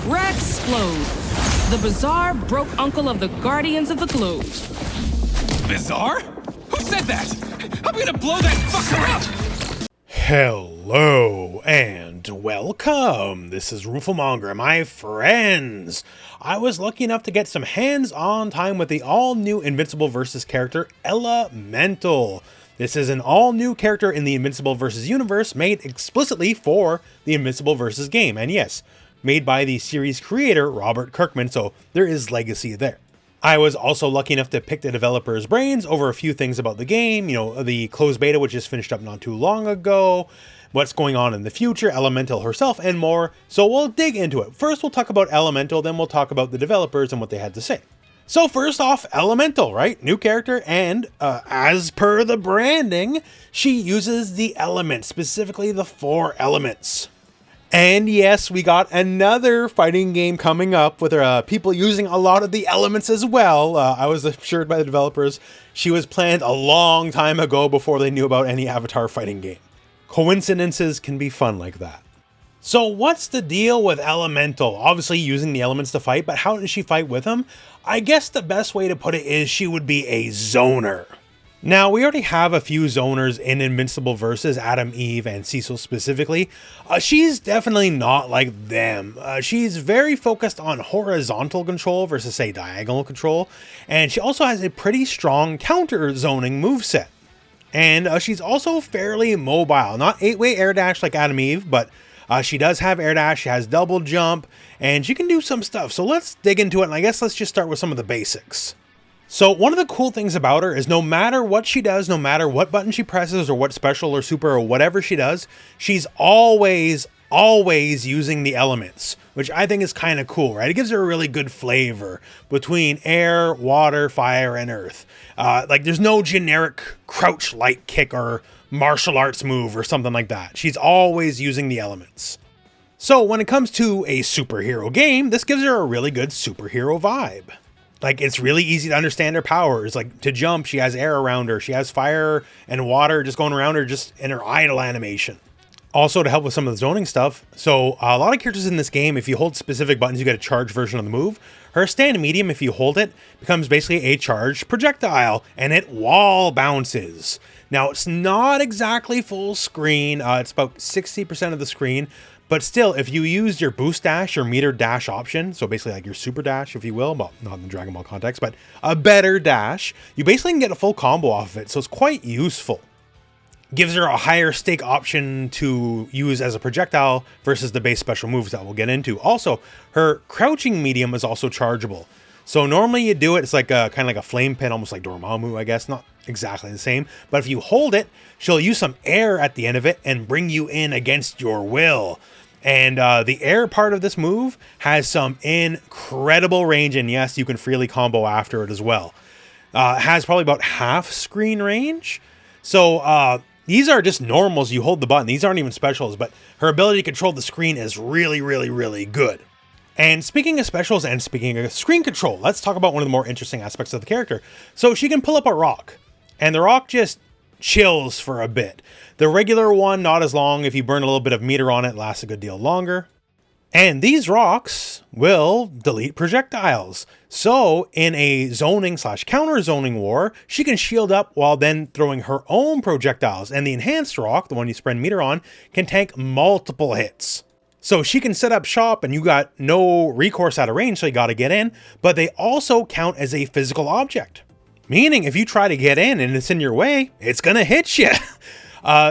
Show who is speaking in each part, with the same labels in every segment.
Speaker 1: Raxplode, the bizarre broke uncle of the Guardians of the Globe.
Speaker 2: Bizarre? Who said that? I'm gonna blow that fucker up!
Speaker 3: Hello and welcome. This is Rooflemonger, my friends. I was lucky enough to get some hands-on time with the all-new Invincible VS character, Elemental. This is an all-new character in the Invincible VS universe made explicitly for the Invincible VS game. And yes, made by the series creator, Robert Kirkman, so there is legacy there. I was also lucky enough to pick the developer's brains over a few things about the game, the closed beta, which just finished up not too long ago, what's going on in the future, Elemental herself, and more. So we'll dig into it. First, we'll talk about Elemental, then we'll talk about the developers and what they had to say. So first off, Elemental, right? New character, and as per the branding, she uses the elements, specifically the 4 elements. And yes, we got another fighting game coming up with people using a lot of the elements as well. I was assured by the developers she was planned a long time ago before they knew about any Avatar fighting game. Coincidences can be fun like that. So what's the deal with Elemental? Obviously using the elements to fight, but how does she fight with them? I guess the best way to put it is she would be a zoner. Now, we already have a few zoners in Invincible VS, Adam, Eve, and Cecil specifically. She's definitely not like them. She's very focused on horizontal control versus, say, diagonal control. And she also has a pretty strong counter-zoning moveset. And she's also fairly mobile. Not 8-way air dash like Adam, Eve, but she does have air dash, she has double jump, and she can do some stuff. So let's dig into it, and I guess let's just start with some of the basics. So one of the cool things about her is no matter what she does, no matter what button she presses or what special or super or whatever she does, she's always using the elements, which I think is kind of cool, right? It gives her a really good flavor between air, water, fire, and earth. Like there's no generic crouch light kick or martial arts move or something like that. She's always using the elements. So when it comes to a superhero game, this gives her a really good superhero vibe. Like, it's really easy to understand her powers. Like, to jump, she has air around her. She has fire and water just going around her just in her idle animation. Also, to help with some of the zoning stuff, so a lot of characters in this game, if you hold specific buttons, you get a charged version of the move. Her stand medium, if you hold it, becomes basically a charged projectile, and it wall bounces. Now, it's not exactly full screen. It's about 60% of the screen. But still, if you use your boost dash or meter dash option, so basically like your super dash, if you will, well, not in the Dragon Ball context, but a better dash, you basically can get a full combo off of it. So it's quite useful. Gives her a higher stake option to use as a projectile versus the base special moves that we'll get into. Also, her crouching medium is also chargeable. So normally you do it, it's like kind of like a flame pin, almost like Dormammu, I guess. Not exactly the same. But if you hold it, she'll use some air at the end of it and bring you in against your will. And the air part of this move has some incredible range. And yes, you can freely combo after it as well. It has probably about half screen range. So these are just normals. You hold the button. These aren't even specials. But her ability to control the screen is really, really, really good. And speaking of specials and speaking of screen control, let's talk about one of the more interesting aspects of the character. So she can pull up a rock. And the rock just chills for a bit. The regular one, not as long. If you burn a little bit of meter on it, it lasts a good deal longer. And these rocks will delete projectiles. So in a zoning / counter zoning war, she can shield up while then throwing her own projectiles. And the enhanced rock, the one you spread meter on, can tank multiple hits. So she can set up shop and you got no recourse out of range, so you got to get in. But they also count as a physical object. Meaning if you try to get in and it's in your way, it's going to hit you.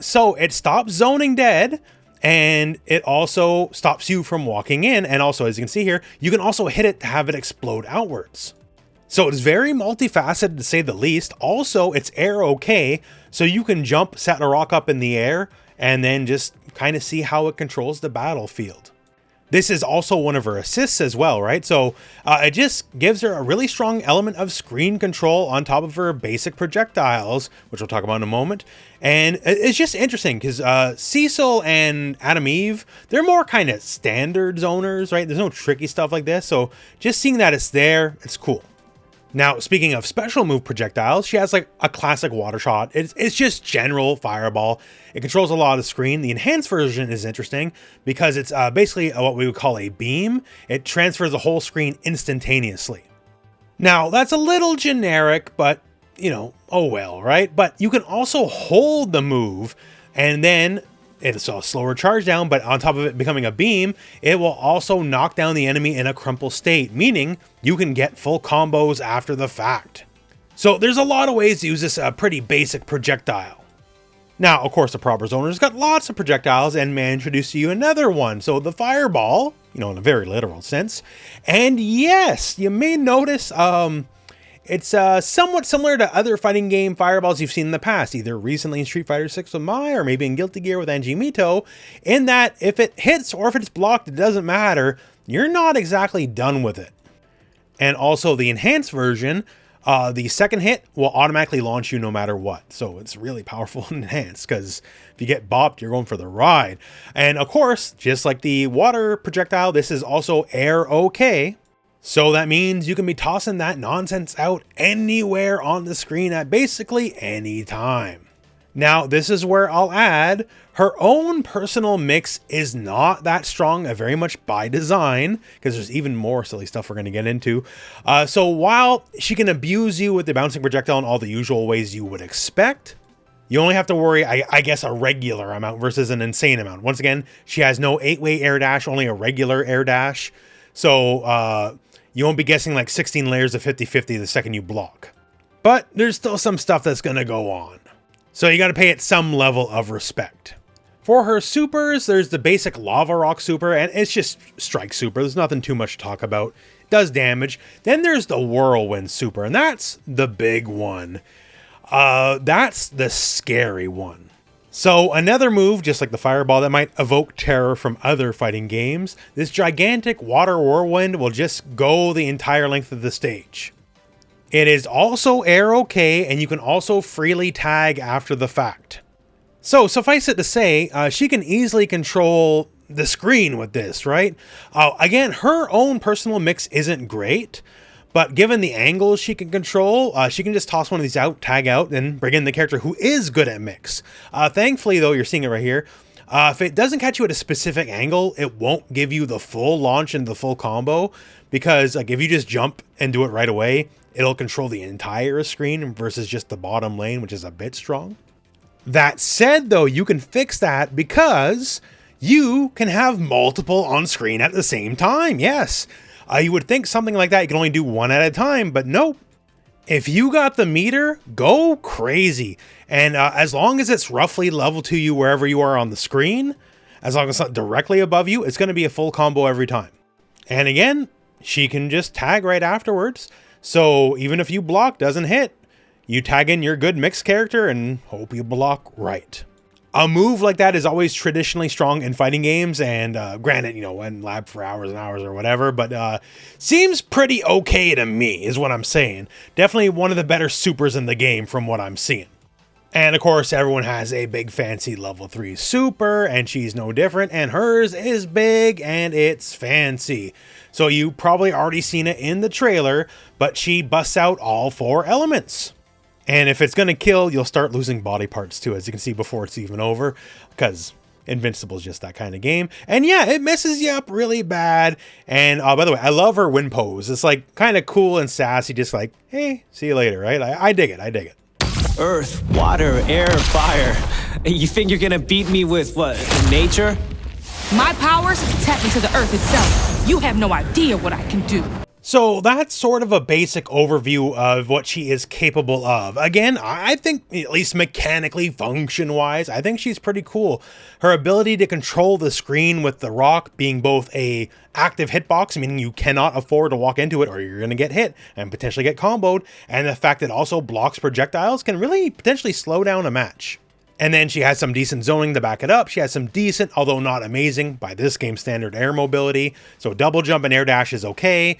Speaker 3: So it stops zoning dead, and it also stops you from walking in. And also, as you can see here, you can also hit it to have it explode outwards. So it's very multifaceted to say the least. Also, it's air okay, so you can jump, set a rock up in the air, and then just kind of see how it controls the battlefield. This is also one of her assists as well, right? So it just gives her a really strong element of screen control on top of her basic projectiles, which we'll talk about in a moment. And it's just interesting because Cecil and Adam Eve, they're more kind of standard zoners, right? There's no tricky stuff like this. So just seeing that it's there, it's cool. Now, speaking of special move projectiles, she has like a classic water shot. It's just general fireball. It controls a lot of the screen. The enhanced version is interesting because it's basically what we would call a beam. It transfers the whole screen instantaneously. Now, that's a little generic, but you know, oh well, right? But you can also hold the move and then it's a slower charge down, but on top of it becoming a beam, it will also knock down the enemy in a crumple state, meaning you can get full combos after the fact. So there's a lot of ways to use this pretty basic projectile. Now, of course, the proper zoner's got lots of projectiles and may introduce to you another one. So the fireball, you know, in a very literal sense. And yes, you may notice it's somewhat similar to other fighting game fireballs you've seen in the past, either recently in Street Fighter 6 with Mai or maybe in Guilty Gear with Anji Mito, in that if it hits or if it's blocked, it doesn't matter. You're not exactly done with it. And also the enhanced version, the second hit will automatically launch you no matter what. So it's really powerful and enhanced because if you get bopped, you're going for the ride. And of course, just like the water projectile, this is also air okay. So that means you can be tossing that nonsense out anywhere on the screen at basically any time. Now, this is where I'll add, her own personal mix is not that strong, very much by design, because there's even more silly stuff we're going to get into. So while she can abuse you with the bouncing projectile in all the usual ways you would expect, you only have to worry, I guess, a regular amount versus an insane amount. Once again, she has no 8-way air dash, only a regular air dash. So, you won't be guessing like 16 layers of 50-50 the second you block. But there's still some stuff that's going to go on. So you got to pay it some level of respect. For her supers, there's the basic Lava Rock super, and it's just Strike super. There's nothing too much to talk about. It does damage. Then there's the Whirlwind super, and that's the big one. That's the scary one. So another move, just like the fireball, that might evoke terror from other fighting games, this gigantic water whirlwind will just go the entire length of the stage. It is also air okay, and you can also freely tag after the fact. So suffice it to say, she can easily control the screen with this, right? Again, her own personal mix isn't great, but given the angles she can control, she can just toss one of these out, tag out, and bring in the character who is good at mix. Thankfully, though, you're seeing it right here. If it doesn't catch you at a specific angle, it won't give you the full launch and the full combo, because like if you just jump and do it right away, it'll control the entire screen versus just the bottom lane, which is a bit strong. That said, though, you can fix that because you can have multiple on screen at the same time. Yes. You would think something like that you can only do one at a time, but nope. If you got the meter, go crazy. And as long as it's roughly level to you wherever you are on the screen, as long as it's not directly above you, it's going to be a full combo every time. And again, she can just tag right afterwards. So even if you block doesn't hit, you tag in your good mixed character and hope you block right. A move like that is always traditionally strong in fighting games, and granted, you know, when lab for hours and hours or whatever, but seems pretty okay to me, is what I'm saying. Definitely one of the better supers in the game from what I'm seeing. And of course, everyone has a big fancy level 3 super, and she's no different, and hers is big and it's fancy. So you probably already seen it in the trailer, but she busts out all 4 elements. And if it's going to kill, you'll start losing body parts too, as you can see before it's even over, because Invincible is just that kind of game. And yeah, it messes you up really bad. And by the way, I love her win pose. It's like kind of cool and sassy, just like, hey, see you later, right? I dig it. I dig it.
Speaker 4: Earth, water, air, fire. You think you're going to beat me with what, nature?
Speaker 1: My powers tap into the earth itself. You have no idea what I can do.
Speaker 3: So that's sort of a basic overview of what she is capable of. Again, I think, at least mechanically, function-wise, I think she's pretty cool. Her ability to control the screen with the rock being both a active hitbox, meaning you cannot afford to walk into it or you're going to get hit and potentially get comboed, and the fact that it also blocks projectiles can really potentially slow down a match. And then she has some decent zoning to back it up. She has some decent, although not amazing, by this game standard, air mobility. So double jump and air dash is okay.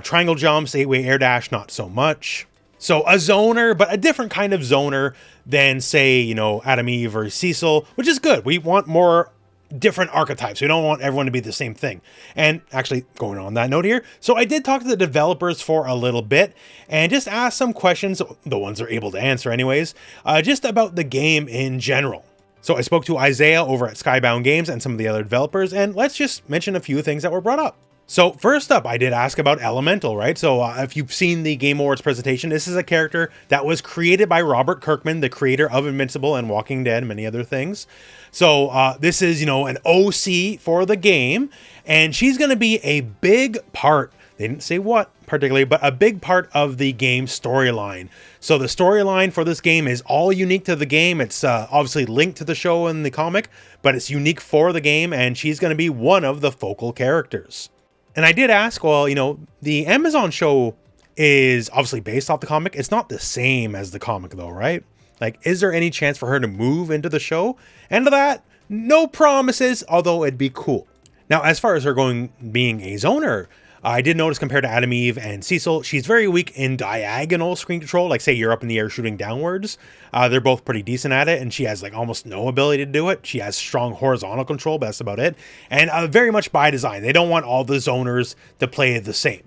Speaker 3: Triangle jumps, 8-way air dash, not so much. So a zoner, but a different kind of zoner than, say, you know, Adam Eve or Cecil, which is good. We want more different archetypes. We don't want everyone to be the same thing. And actually, going on that note here, so I did talk to the developers for a little bit and just ask some questions, the ones they're able to answer anyways, just about the game in general. So I spoke to Isaiah over at Skybound Games and some of the other developers, and let's just mention a few things that were brought up. So first up, I did ask about Elemental, right? So if you've seen the Game Awards presentation, this is a character that was created by Robert Kirkman, the creator of Invincible and Walking Dead and many other things. So this is, you know, an OC for the game, and she's going to be a big part. They didn't say what particularly, but a big part of the game storyline. So the storyline for this game is all unique to the game. It's obviously linked to the show and the comic, but it's unique for the game, and she's going to be one of the focal characters. And I did ask, well, you know, the Amazon show is obviously based off the comic. It's not the same as the comic though, right? Like, is there any chance for her to move into the show? And to that, no promises, although it'd be cool. Now, as far as her being a zoner, I did notice compared to Adam Eve and Cecil, she's very weak in diagonal screen control. Like, say you're up in the air shooting downwards. They're both pretty decent at it, and she has like almost no ability to do it. She has strong horizontal control, but that's about it. And very much by design. They don't want all the zoners to play the same.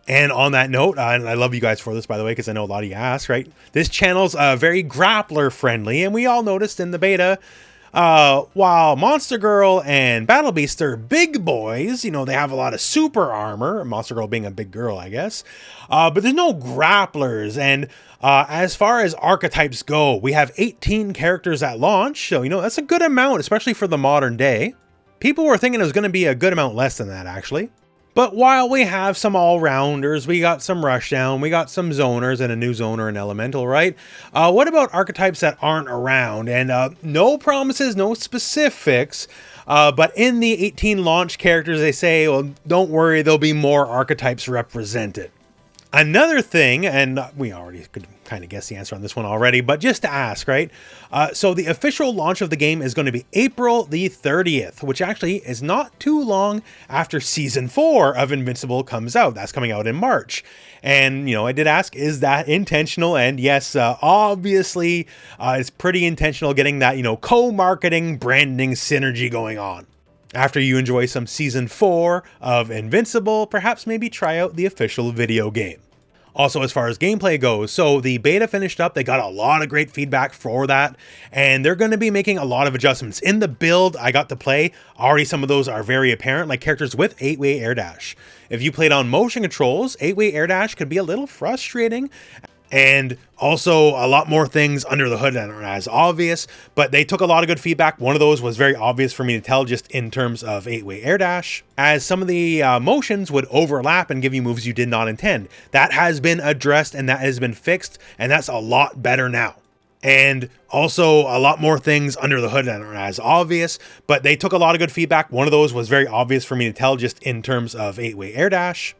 Speaker 3: And on that note, and I love you guys for this, by the way, because I know a lot of you asked, right? This channel's very grappler friendly, and we all noticed in the beta, while Monster Girl and Battle Beast are big boys, you know, they have a lot of super armor, Monster Girl being a big girl, I guess, but there's no grapplers. And as far as archetypes go, we have 18 characters at launch, so, you know, that's a good amount, especially for the modern day. People were thinking it was going to be a good amount less than that, actually. But while we have some all-rounders, we got some rushdown, we got some zoners and a new zoner and elemental, right? What about archetypes that aren't around? And no promises, no specifics, but in the 18 launch characters, they say, well, don't worry, there'll be more archetypes represented. Another thing, and we already could kind of guess the answer on this one already, but just to ask, right? So the official launch of the game is going to be April the 30th, which actually is not too long after Season 4 of Invincible comes out. That's coming out in March. And, you know, I did ask, is that intentional? And yes, obviously, it's pretty intentional getting that, you know, co-marketing, branding synergy going on. After you enjoy some Season 4 of Invincible, perhaps maybe try out the official video game. Also, as far as gameplay goes, so the beta finished up, they got a lot of great feedback for that, and they're going to be making a lot of adjustments. In the build I got to play, already some of those are very apparent, like characters with 8-way air dash. If you played on motion controls, 8-way air dash could be a little frustrating, and also a lot more things under the hood that aren't as obvious, but they took a lot of good feedback. One of those was very obvious for me to tell just in terms of 8-way air dash, as some of the motions would overlap and give you moves you did not intend. That has been addressed and that has been fixed, and that's a lot better now. And also a lot more things under the hood that aren't as obvious, but they took a lot of good feedback. One of those was very obvious for me to tell just in terms of 8-way air dash.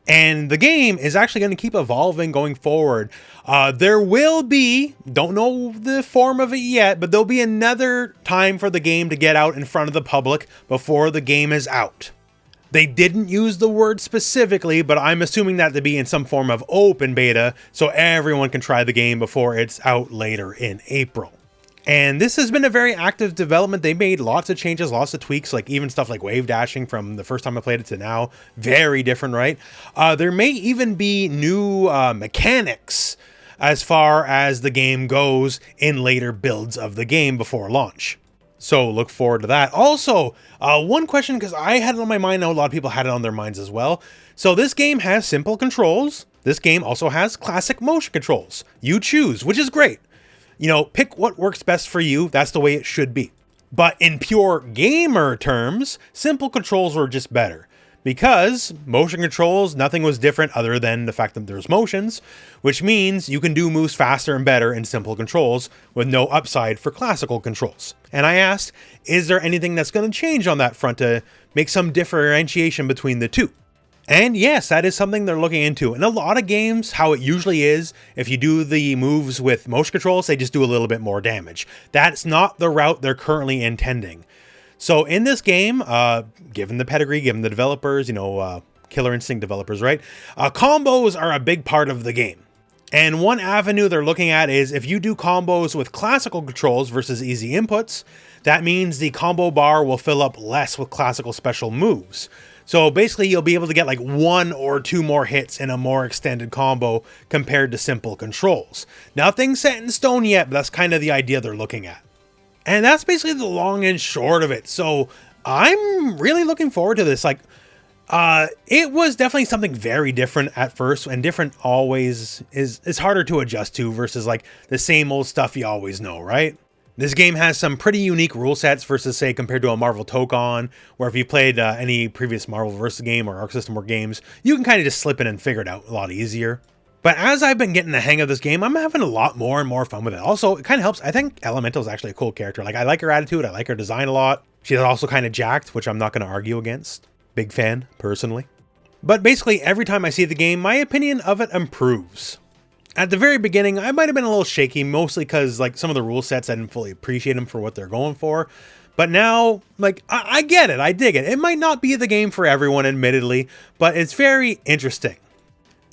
Speaker 3: And the game is actually going to keep evolving going forward. There will be, don't know the form of it yet, but there'll be another time for the game to get out in front of the public before the game is out. They didn't use the word specifically, but I'm assuming that to be in some form of open beta, so everyone can try the game before it's out later in April. And this has been a very active development. They made lots of changes, lots of tweaks, like even stuff like wave dashing from the first time I played it to now. Very different, right? There may even be new mechanics as far as the game goes in later builds of the game before launch. So look forward to that. Also, one question, because I had it on my mind, I know a lot of people had it on their minds as well. So this game has simple controls. This game also has classic motion controls. You choose, which is great. You know, pick what works best for you. That's the way it should be. But in pure gamer terms, simple controls were just better. Because motion controls, nothing was different other than the fact that there's motions, which means you can do moves faster and better in simple controls with no upside for classical controls. And I asked, is there anything that's going to change on that front to make some differentiation between the two? And yes, that is something they're looking into. In a lot of games, how it usually is, if you do the moves with motion controls, they just do a little bit more damage. That's not the route they're currently intending. So in this game, given the pedigree, given the developers, you know, Killer Instinct developers, right? Combos are a big part of the game. And one avenue they're looking at is if you do combos with classical controls versus easy inputs, that means the combo bar will fill up less with classical special moves. So basically you'll be able to get like 1 or 2 more hits in a more extended combo compared to simple controls. Nothing's set in stone yet, but that's kind of the idea they're looking at. And that's basically the long and short of it. So I'm really looking forward to this. Like, it was definitely something very different at first, and different always is harder to adjust to versus like the same old stuff you always know, right? This game has some pretty unique rule sets versus, say, compared to a Marvel Tokon, where if you played any previous Marvel vs. game or Arc System Works games, you can kind of just slip in and figure it out a lot easier. But as I've been getting the hang of this game, I'm having a lot more and more fun with it. Also, it kind of helps. I think Elemental is actually a cool character. Like, I like her attitude. I like her design a lot. She's also kind of jacked, which I'm not going to argue against. Big fan, personally. But basically, every time I see the game, my opinion of it improves. At the very beginning, I might have been a little shaky, mostly because like some of the rule sets, I didn't fully appreciate them for what they're going for. But now, like, I get it. I dig it. It might not be the game for everyone, admittedly, but it's very interesting.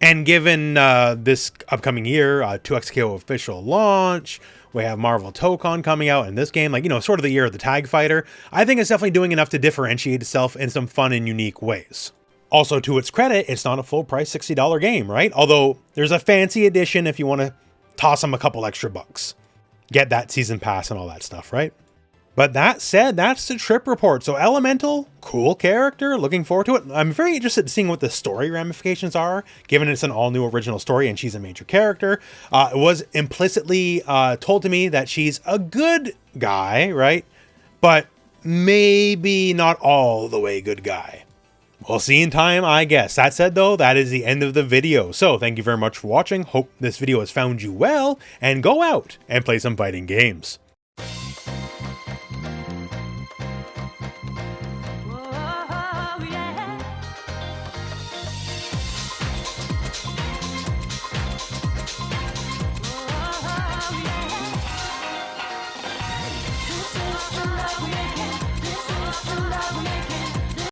Speaker 3: And given this upcoming year, 2XKO official launch, we have Marvel Tokon coming out, and this game, like, you know, sort of the year of the tag fighter, I think it's definitely doing enough to differentiate itself in some fun and unique ways. Also, to its credit, it's not a full price $60 game, right? Although there's a fancy edition if you want to toss them a couple extra bucks. Get that season pass and all that stuff, right? But that said, that's the trip report. So Elemental, cool character, looking forward to it. I'm very interested in seeing what the story ramifications are, given it's an all-new original story and she's a major character. It was implicitly told to me that she's a good guy, right? But maybe not all the way good guy. We'll see in time, I guess. That said, though, that is the end of the video. So thank you very much for watching. Hope this video has found you well, and go out and play some fighting games.